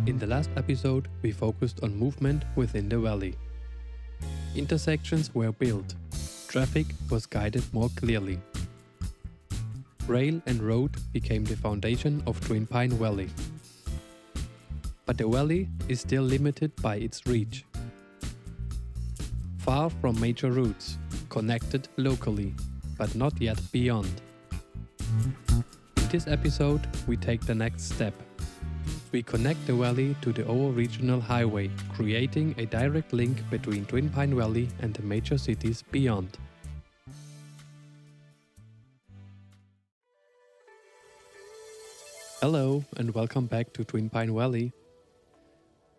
In the last episode, we focused on movement within the valley. Intersections were built. Traffic was guided more clearly. Rail and road became the foundation of Twin Pine Valley. But the valley is still limited by its reach. Far from major routes, connected locally, but not yet beyond. In this episode, we take the next step. We connect the valley to the overregional highway, creating a direct link between Twin Pine Valley and the major cities beyond. Hello and welcome back to Twin Pine Valley.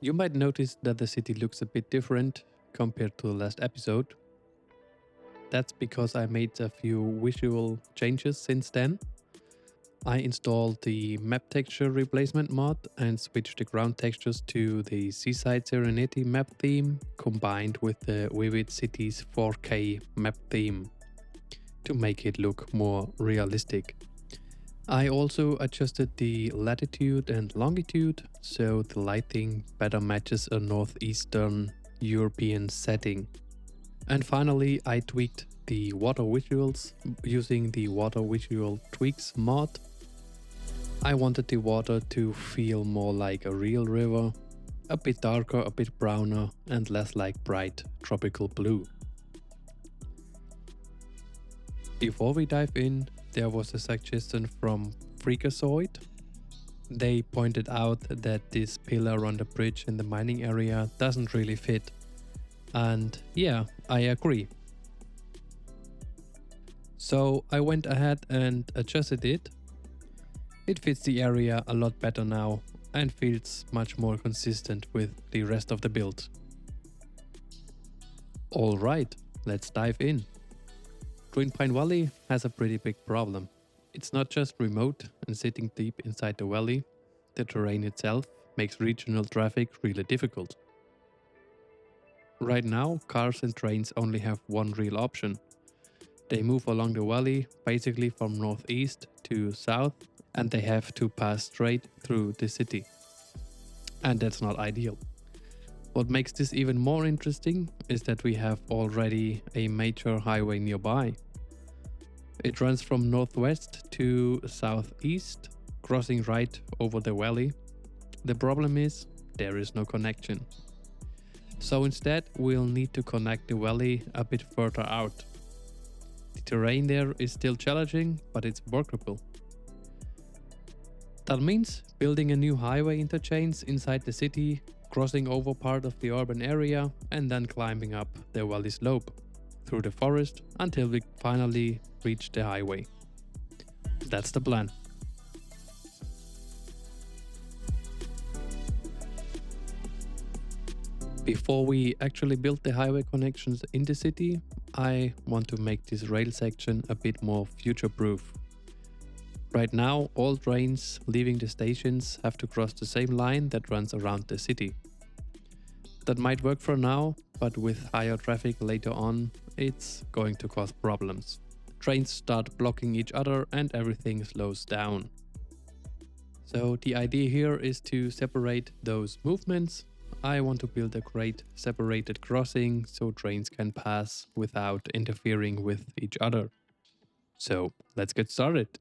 You might notice that the city looks a bit different compared to the last episode. That's because I made a few visual changes since then. I installed the map texture replacement mod and switched the ground textures to the Seaside Serenity map theme combined with the Vivid Cities 4K map theme to make it look more realistic. I also adjusted the latitude and longitude so the lighting better matches a northeastern European setting. And finally, I tweaked the water visuals using the water visual tweaks mod. I wanted the water to feel more like a real river, a bit darker, a bit browner, and less like bright tropical blue. Before we dive in, there was a suggestion from Freakazoid. They pointed out that this pillar on the bridge in the mining area doesn't really fit. And yeah, I agree. So I went ahead and adjusted it. It fits the area a lot better now and feels much more consistent with the rest of the build. Alright, let's dive in. Twin Pine Valley has a pretty big problem. It's not just remote and sitting deep inside the valley, the terrain itself makes regional traffic really difficult. Right now, cars and trains only have one real option. They move along the valley basically from northeast to south, and they have to pass straight through the city. And that's not ideal. What makes this even more interesting is that we have already a major highway nearby. It runs from northwest to southeast, crossing right over the valley. The problem is, there is no connection. So instead, we'll need to connect the valley a bit further out. The terrain there is still challenging, but it's workable. That means building a new highway interchange inside the city, crossing over part of the urban area, and then climbing up the valley slope through the forest until we finally reach the highway. That's the plan. Before we actually build the highway connections in the city, I want to make this rail section a bit more future-proof. Right now, all trains leaving the stations have to cross the same line that runs around the city. That might work for now, but with higher traffic later on, it's going to cause problems. Trains start blocking each other and everything slows down. So the idea here is to separate those movements. I want to build a great separated crossing so trains can pass without interfering with each other. So let's get started.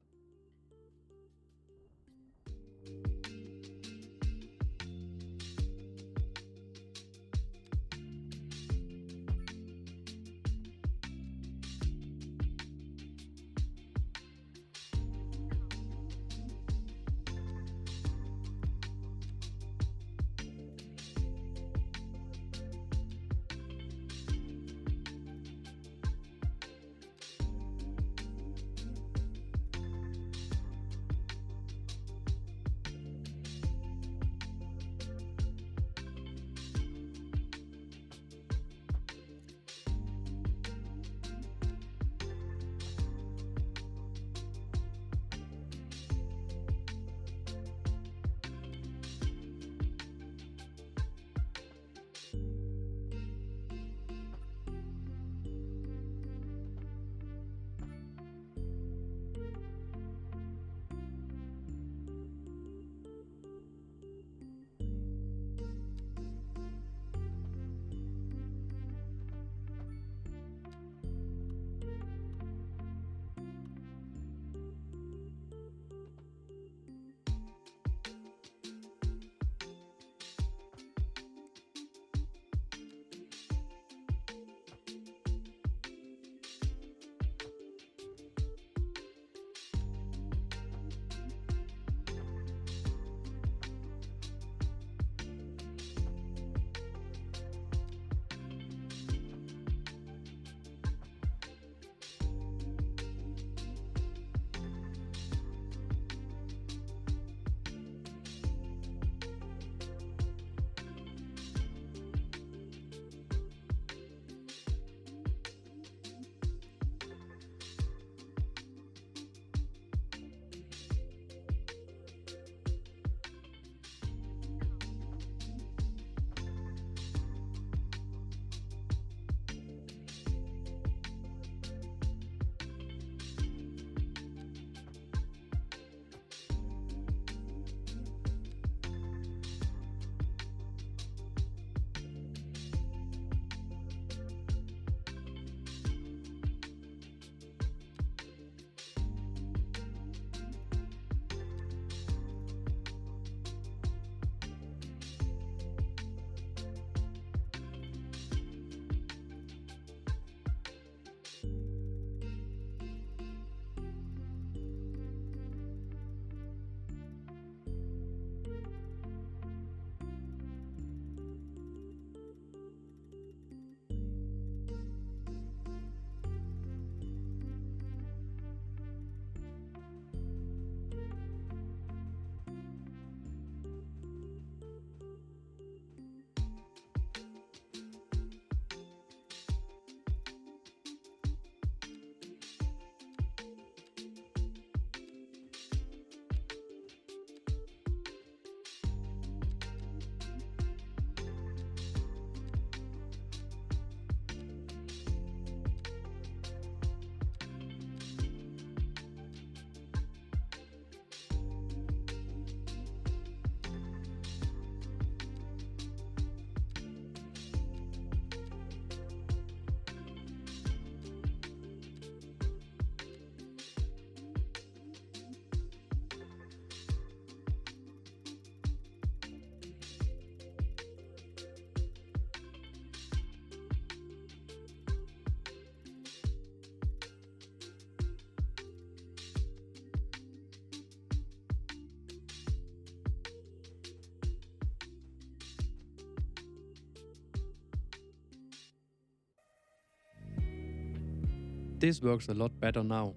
This works a lot better now.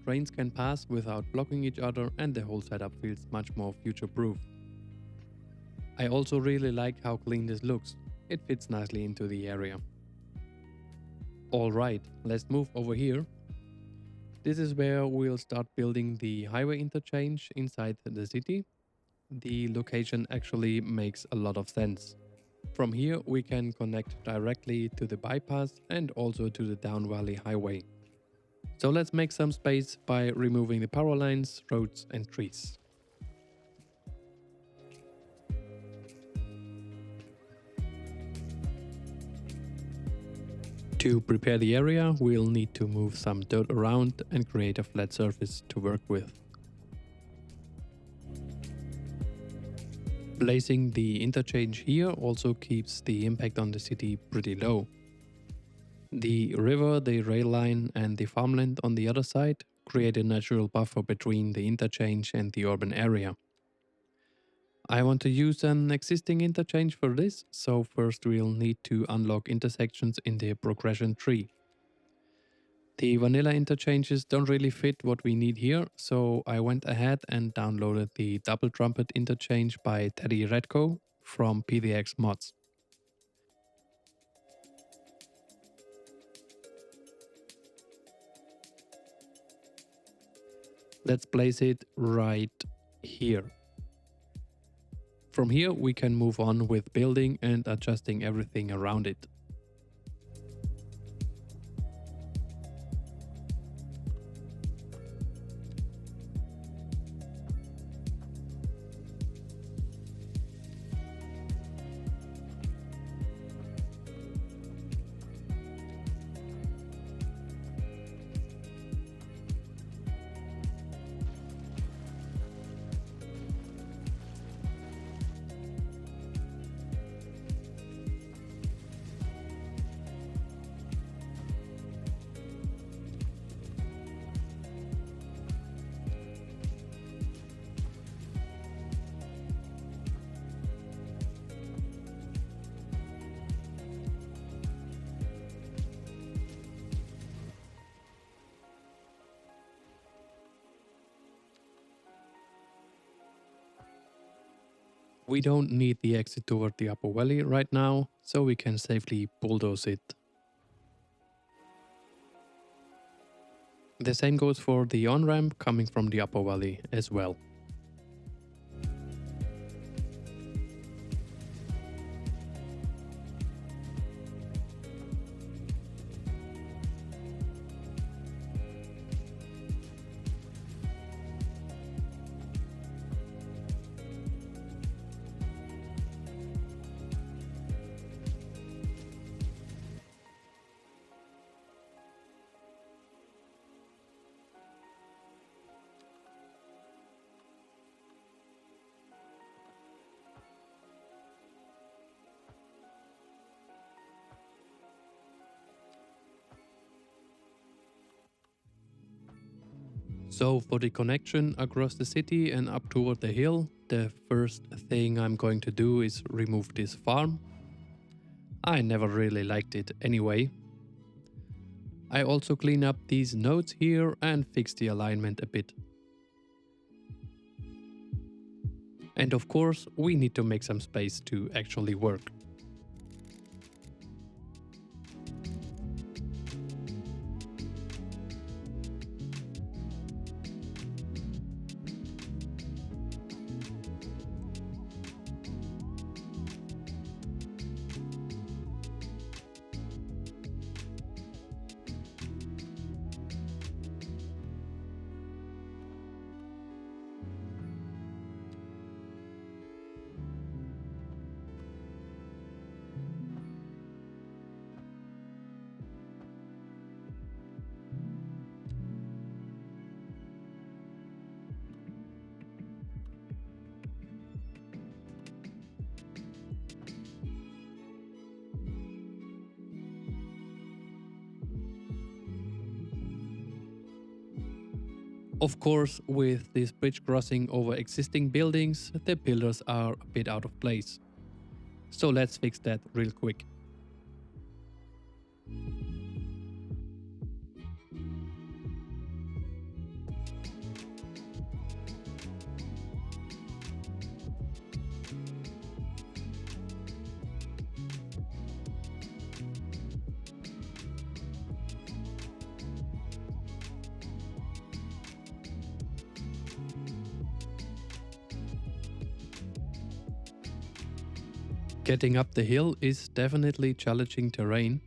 Trains can pass without blocking each other and the whole setup feels much more future-proof. I also really like how clean this looks. It fits nicely into the area. Alright, let's move over here. This is where we'll start building the highway interchange inside the city. The location actually makes a lot of sense. From here we can connect directly to the bypass and also to the Down Valley Highway. So let's make some space by removing the power lines, roads and trees. To prepare the area, we'll need to move some dirt around and create a flat surface to work with. Placing the interchange here also keeps the impact on the city pretty low. The river, the rail line and the farmland on the other side create a natural buffer between the interchange and the urban area. I want to use an existing interchange for this, so first we'll need to unlock intersections in the progression tree. The vanilla interchanges don't really fit what we need here, so I went ahead and downloaded the double trumpet interchange by Teddy Redco from PDX Mods. Let's place it right here. From here we can move on with building and adjusting everything around it. We don't need the exit toward the upper valley right now, so we can safely bulldoze it. The same goes for the on-ramp coming from the upper valley as well. So for the connection across the city and up toward the hill, the first thing I'm going to do is remove this farm. I never really liked it anyway. I also clean up these nodes here and fix the alignment a bit. And of course, we need to make some space to actually work. Of course, with this bridge crossing over existing buildings, the pillars are a bit out of place. So let's fix that real quick. Getting up the hill is definitely challenging terrain,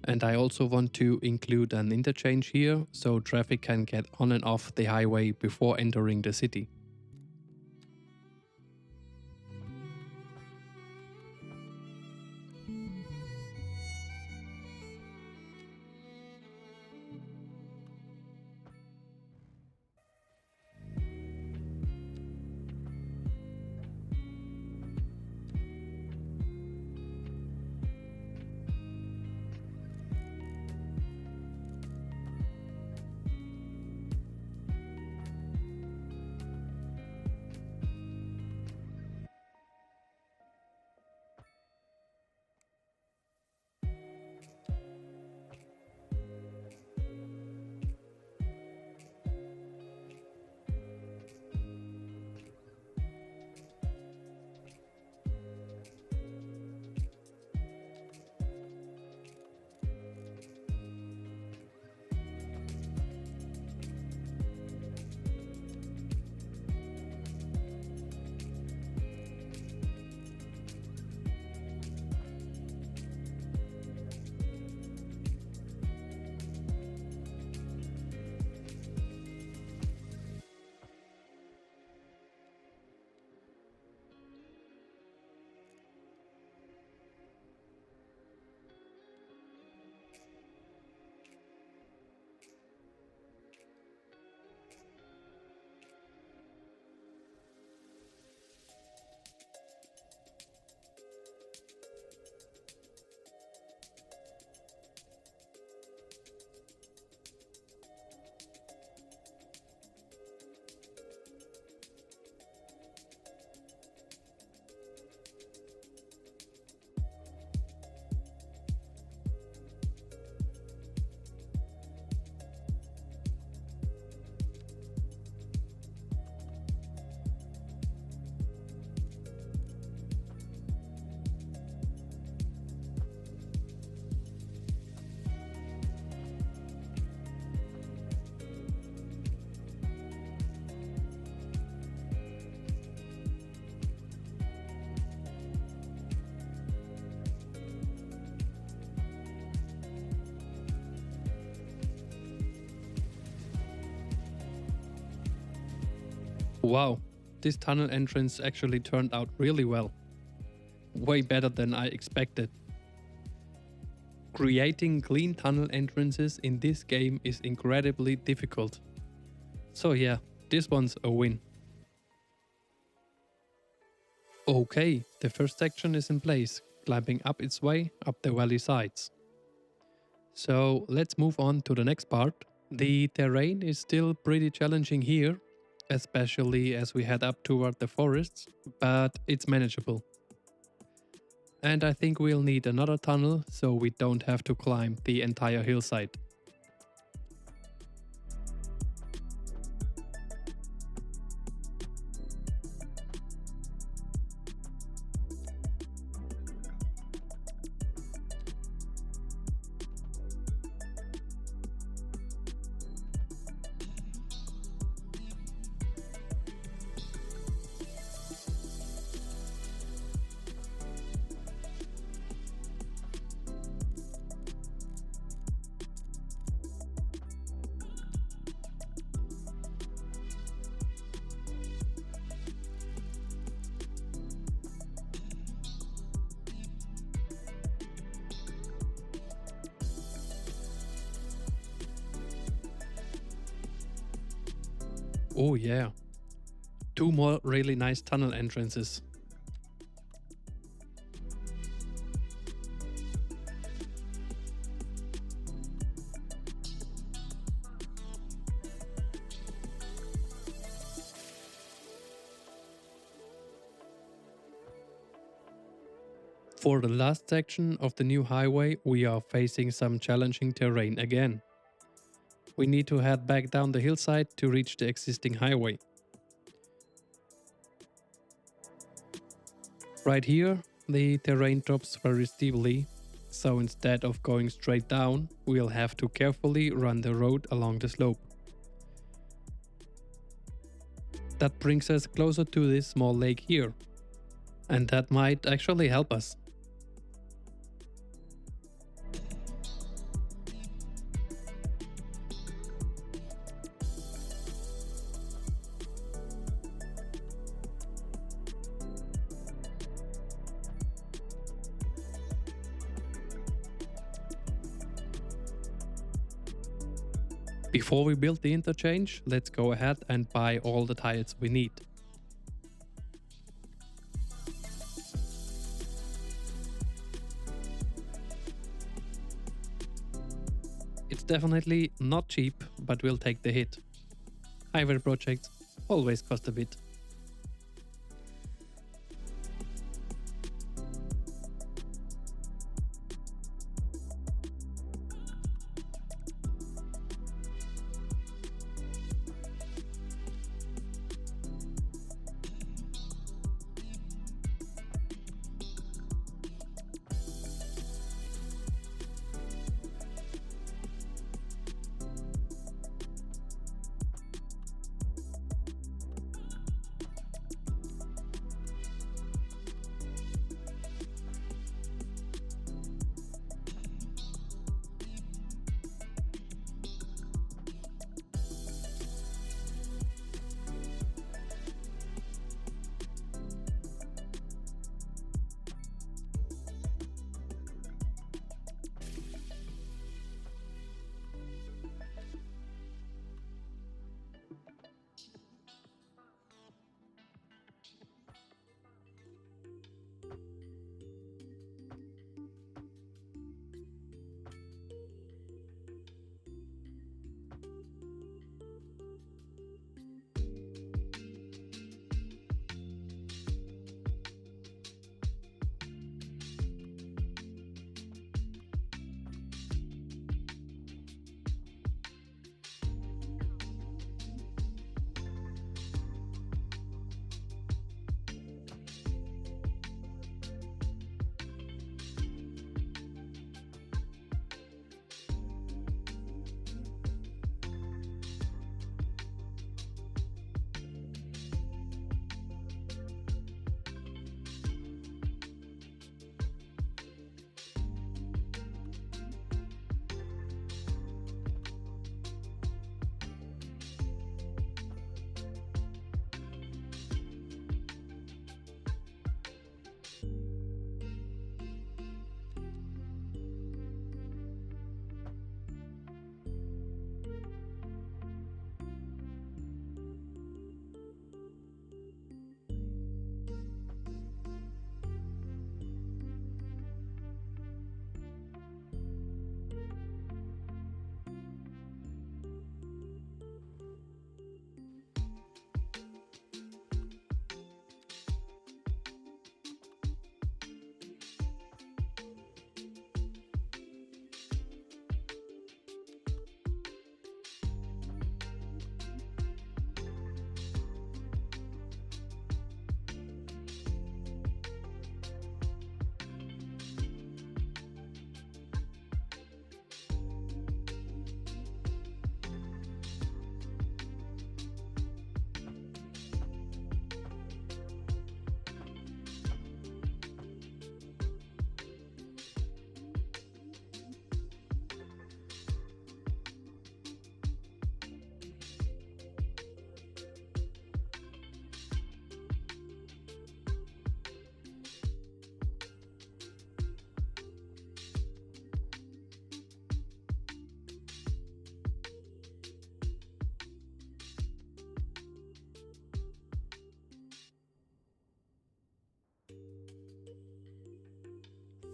and I also want to include an interchange here so traffic can get on and off the highway before entering the city. Wow, this tunnel entrance actually turned out really well. Way better than I expected. Creating clean tunnel entrances in this game is incredibly difficult. So yeah, this one's a win. Okay, the first section is in place, climbing up its way up the valley sides. So let's move on to the next part. The terrain is still pretty challenging here, especially as we head up toward the forests, but it's manageable. And I think we'll need another tunnel so we don't have to climb the entire hillside. Oh yeah, two more really nice tunnel entrances. For the last section of the new highway, we are facing some challenging terrain again. We need to head back down the hillside to reach the existing highway. Right here, the terrain drops very steeply, so instead of going straight down, we'll have to carefully run the road along the slope. That brings us closer to this small lake here. And that might actually help us. Before we build the interchange, let's go ahead and buy all the tires we need. It's definitely not cheap, but we'll take the hit. Highway projects always cost a bit.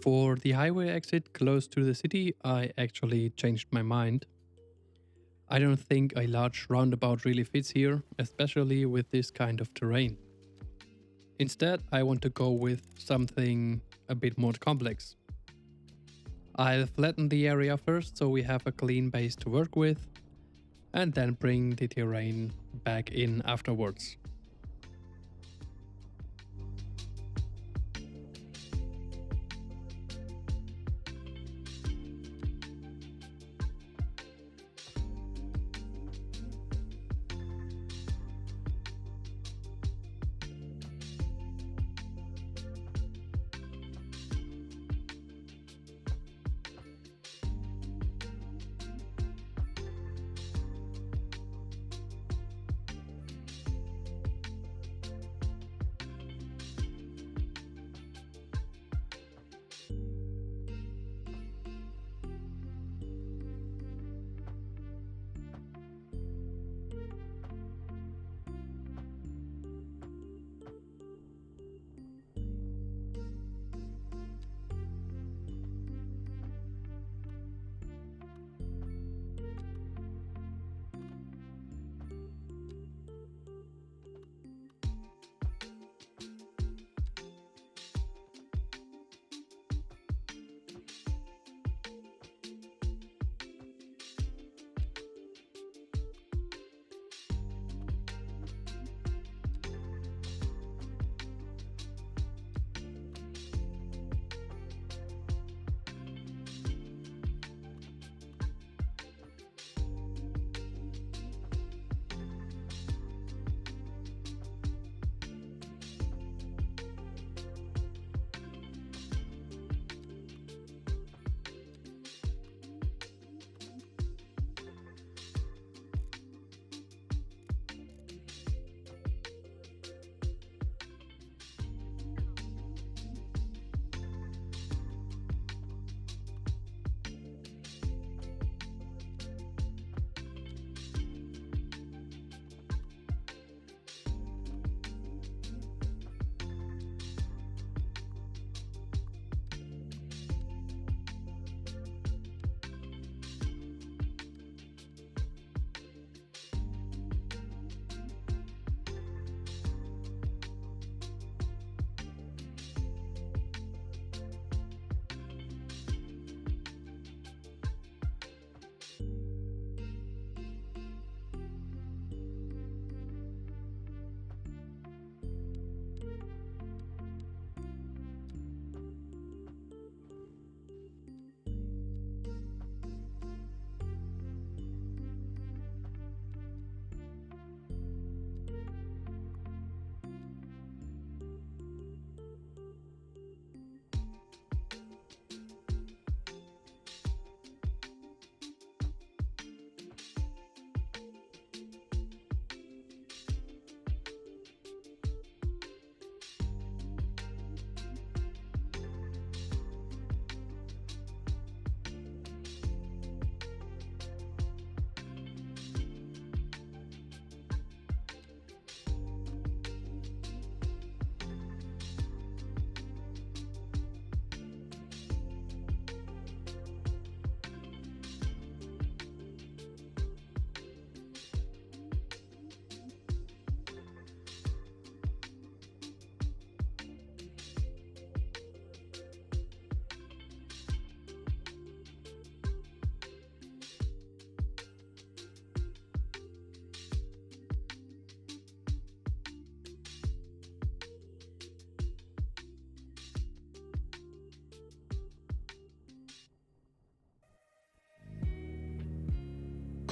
For the highway exit close to the city, I actually changed my mind. I don't think a large roundabout really fits here, especially with this kind of terrain. Instead, I want to go with something a bit more complex. I'll flatten the area first so we have a clean base to work with, and then bring the terrain back in afterwards.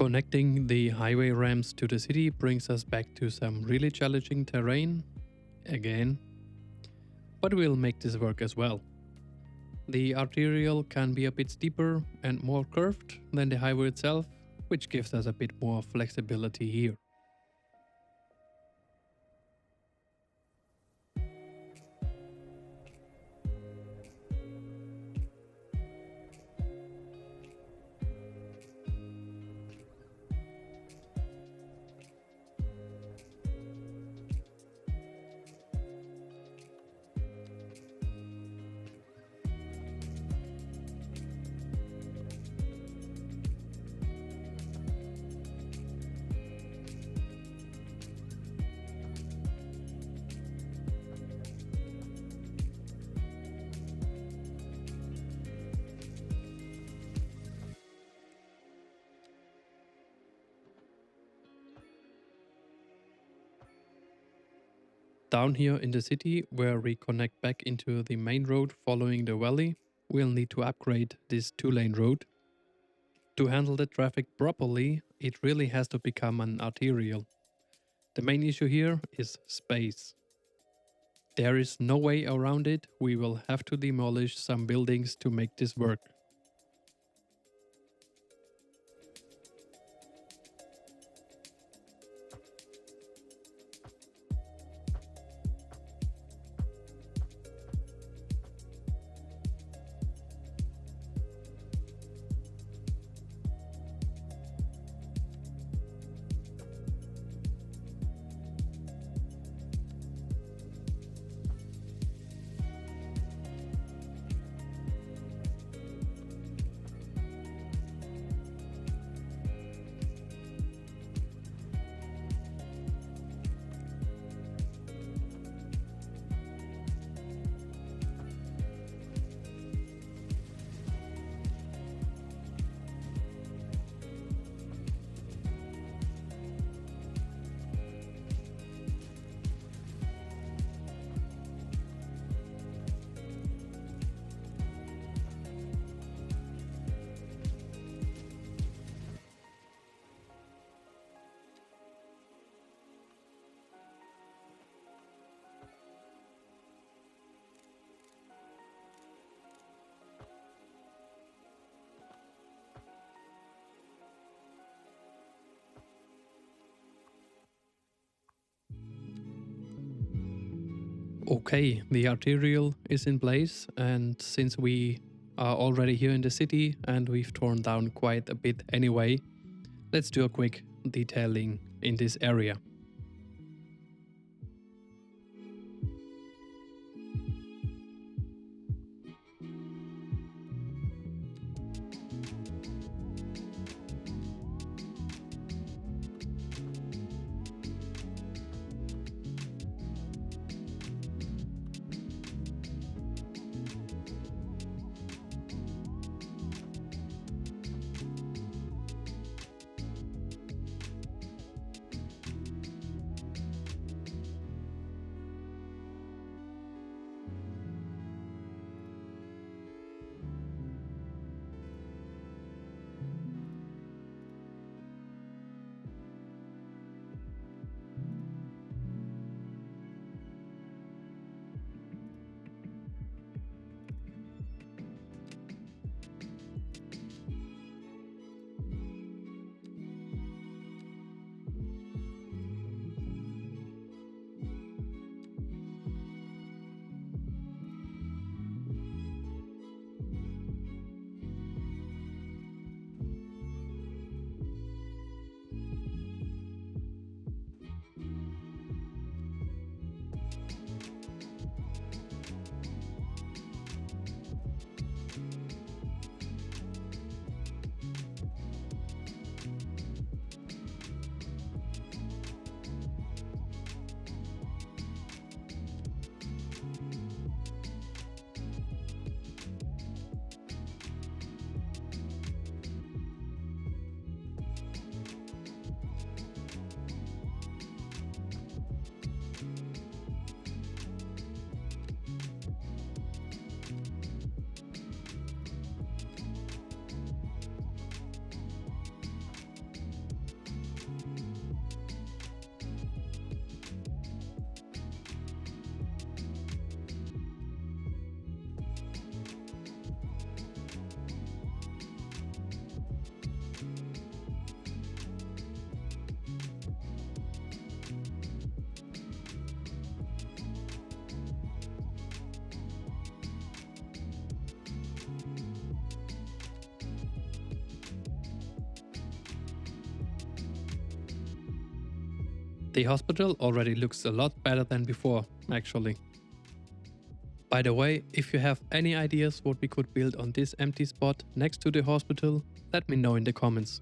Connecting the highway ramps to the city brings us back to some really challenging terrain again, but we'll make this work as well. The arterial can be a bit steeper and more curved than the highway itself, which gives us a bit more flexibility here. Down here in the city, where we connect back into the main road following the valley, we'll need to upgrade this 2-lane road. To handle the traffic properly, it really has to become an arterial. The main issue here is space. There is no way around it, we will have to demolish some buildings to make this work. Okay, the arterial is in place, and since we are already here in the city and we've torn down quite a bit anyway, let's do a quick detailing in this area. The hospital already looks a lot better than before, actually. By the way, if you have any ideas what we could build on this empty spot next to the hospital, let me know in the comments.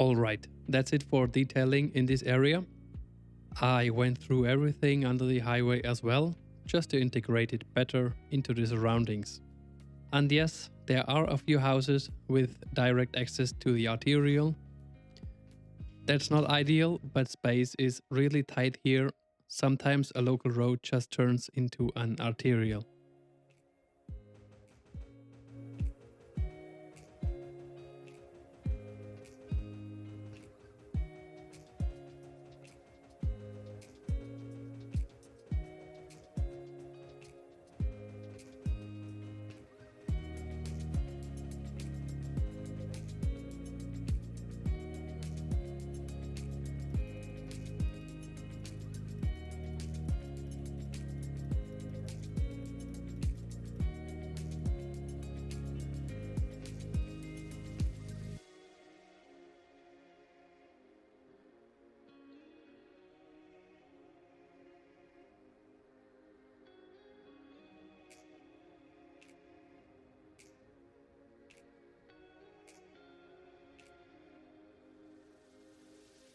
Alright, that's it for detailing in this area. I went through everything under the highway as well, just to integrate it better into the surroundings. And yes, there are a few houses with direct access to the arterial. That's not ideal, but space is really tight here. Sometimes a local road just turns into an arterial.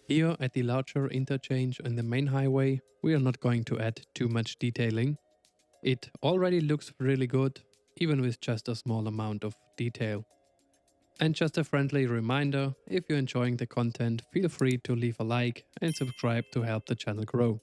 Here at the larger interchange on the main highway, we are not going to add too much detailing. It already looks really good, even with just a small amount of detail. And just a friendly reminder, if you're enjoying the content, feel free to leave a like and subscribe to help the channel grow.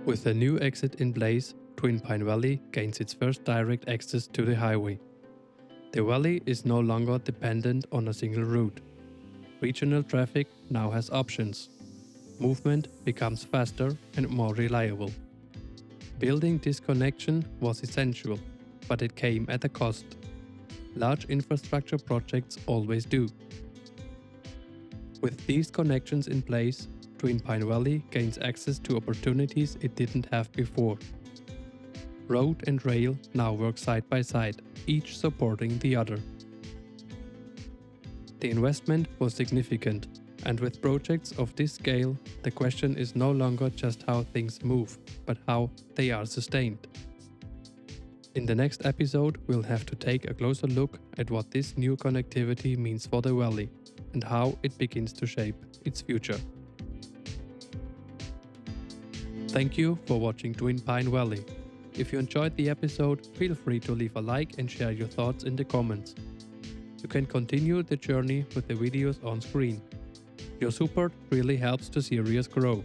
With the new exit in place, Twin Pine Valley gains its first direct access to the highway. The valley is no longer dependent on a single route. Regional traffic now has options. Movement becomes faster and more reliable. Building this connection was essential, but it came at a cost. Large infrastructure projects always do. With these connections in place, Twin Pine Valley gains access to opportunities it didn't have before. Road and rail now work side by side, each supporting the other. The investment was significant, and with projects of this scale, the question is no longer just how things move, but how they are sustained. In the next episode, we'll have to take a closer look at what this new connectivity means for the valley, and how it begins to shape its future. Thank you for watching Twin Pine Valley. If you enjoyed the episode, feel free to leave a like and share your thoughts in the comments. You can continue the journey with the videos on screen. Your support really helps the series grow.